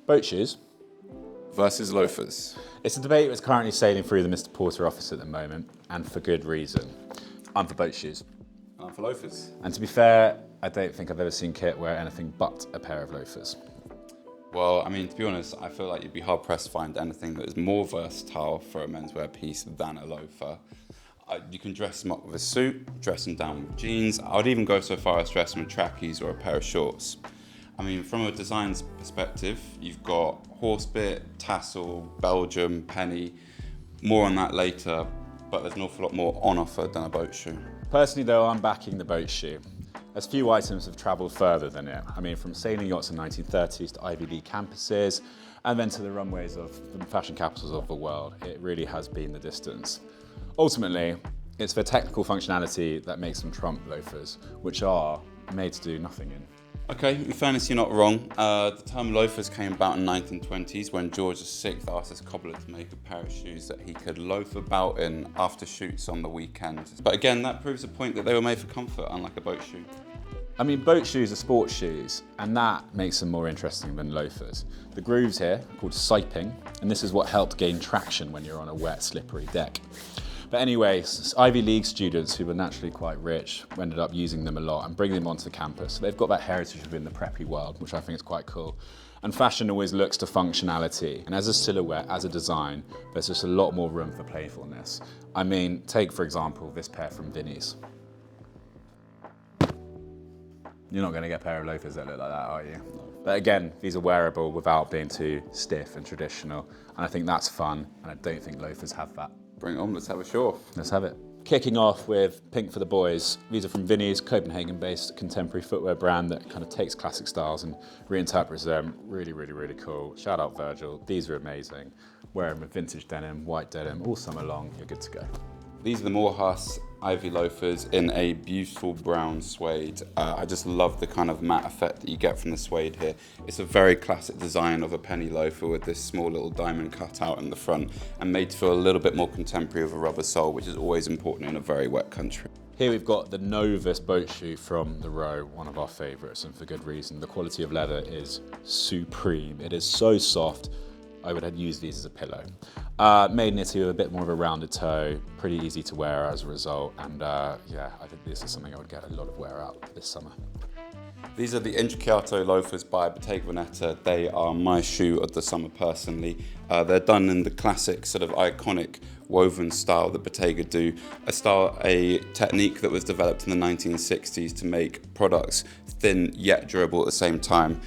Boat shoes versus loafers. It's a debate that's currently sailing through the Mr. Porter office at the moment, and for good reason. I'm for boat shoes. I'm for loafers. And to be fair, I don't think I've ever seen Kit wear anything but a pair of loafers. Well, I mean, to be honest, I feel like you'd be hard-pressed to find anything that is more versatile for a menswear piece than a loafer. You can dress them up with a suit, dress them down with jeans. I would even go so far as dress them with trackies or a pair of shorts. I mean, from a design perspective, you've got horsebit, tassel, Belgium, penny. More on that later, but there's an awful lot more on offer than a boat shoe. Personally though, I'm backing the boat shoe. As few items have travelled further than it. I mean, from sailing yachts in the 1930s to Ivy League campuses, and then to the runways of the fashion capitals of the world, it really has been the distance. Ultimately, it's the technical functionality that makes them trump loafers, which are made to do nothing in. Okay, in fairness, you're not wrong. The term loafers came about in the 1920s when George VI asked his cobbler to make a pair of shoes that he could loaf about in after shoots on the weekend. But again, that proves the point that they were made for comfort, unlike a boat shoe. I mean, boat shoes are sports shoes, and that makes them more interesting than loafers. The grooves here are called siping, and this is what helped gain traction when you're on a wet, slippery deck. But anyway, Ivy League students who were naturally quite rich ended up using them a lot and bringing them onto the campus. So they've got that heritage within the preppy world, which I think is quite cool. And fashion always looks to functionality. And as a silhouette, as a design, there's just a lot more room for playfulness. I mean, take, for example, this pair from Vinnie's. You're not going to get a pair of loafers that look like that, are you? But again, these are wearable without being too stiff and traditional. And I think that's fun, and I don't think loafers have that. Bring it on, let's have a show off. Let's have it. Kicking off with Pink for the Boys. These are from Vinnie's, Copenhagen-based contemporary footwear brand that kind of takes classic styles and reinterprets them. Really, really, really cool. Shout out Virgil. These are amazing. Wear them with vintage denim, white denim, all summer long. You're good to go. These are the Morehouse Ivy loafers in a beautiful brown suede. I just love the kind of matte effect that you get from the suede here. It's a very classic design of a penny loafer with this small little diamond cutout in the front and made to feel a little bit more contemporary with a rubber sole, which is always important in a very wet country. Here we've got the Novus boat shoe from the Row, one of our favourites, and for good reason. The quality of leather is supreme. It is so soft. I would use these as a pillow. Made in Italy with a bit more of a rounded toe, pretty easy to wear as a result, and yeah, I think this is something I would get a lot of wear out this summer. These are the Intrecciato loafers by Bottega Veneta. They are my shoe of the summer personally. They're done in the classic sort of iconic woven style that Bottega do, a technique that was developed in the 1960s to make products thin yet durable at the same time.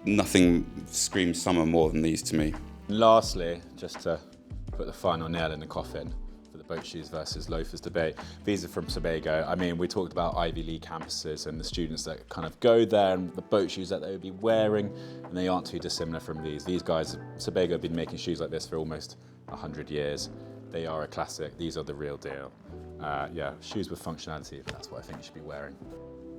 Nothing screams summer more than these to me. And lastly, just to put the final nail in the coffin for the boat shoes versus loafers debate, these are from Sebago. I mean, we talked about Ivy League campuses and the students that kind of go there and the boat shoes that they would be wearing, and they aren't too dissimilar from these. These guys, Sebago, have been making shoes like this for almost 100 years. They are a classic. These are the real deal. Yeah, shoes with functionality, that's what I think you should be wearing.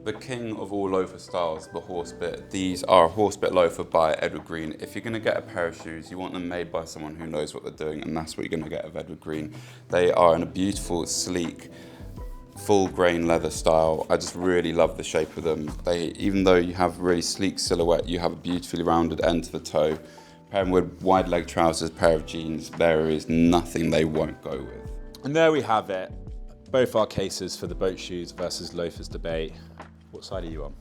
The king of all loafer styles, the horsebit. These are a horsebit loafer by Edward Green. If you're going to get a pair of shoes, you want them made by someone who knows what they're doing, and that's what you're going to get of Edward Green. They are in a beautiful, sleek, full grain leather style. I just really love the shape of them. Even though you have a really sleek silhouette, you have a beautifully rounded end to the toe. Pair them with wide leg trousers, pair of jeans, there is nothing they won't go with. And there we have it. Both our cases for the boat shoes versus loafers debate. What side are you on?